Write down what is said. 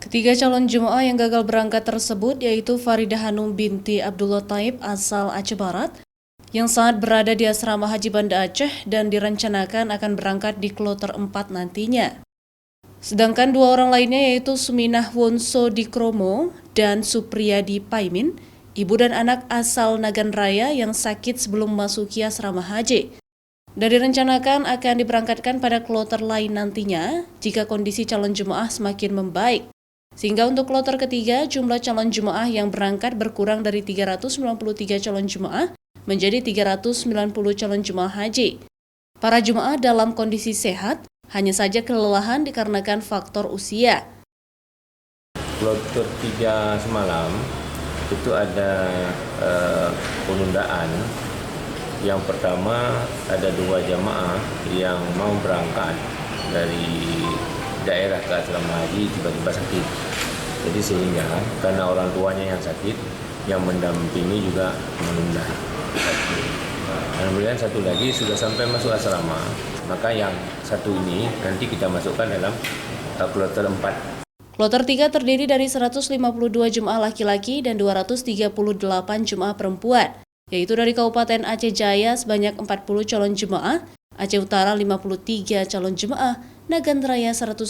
Ketiga calon jemaah yang gagal berangkat tersebut yaitu Faridah Hanum binti Abdullah Taib asal Aceh Barat yang saat berada di asrama Haji Banda Aceh dan direncanakan akan berangkat di kloter 4 nantinya. Sedangkan dua orang lainnya yaitu Suminah Wonso di Kromo dan Supriyadi Paimin, ibu dan anak asal Nagan Raya yang sakit sebelum memasuki asrama haji. Dan direncanakan akan diberangkatkan pada kloter lain nantinya jika kondisi calon jemaah semakin membaik. Sehingga untuk kloter ketiga, jumlah calon jemaah yang berangkat berkurang dari 393 calon jemaah menjadi 390 calon jemaah haji. Para jemaah dalam kondisi sehat, hanya saja kelelahan dikarenakan faktor usia. Kloter 3 semalam itu ada penundaan. Yang pertama ada 2 jemaah yang mau berangkat dari daerah ke asrama haji tiba-tiba sakit. Jadi sehingga karena orang tuanya yang sakit, yang mendampingi juga menunda. Kemudian satu lagi sudah sampai masuk asrama, maka yang satu ini nanti kita masukkan dalam kloter 4. Kloter 3 terdiri dari 152 jemaah laki-laki dan 238 jemaah perempuan, yaitu dari Kabupaten Aceh Jaya sebanyak 40 calon jemaah, Aceh Utara 53 calon jemaah, Nagan Raya 101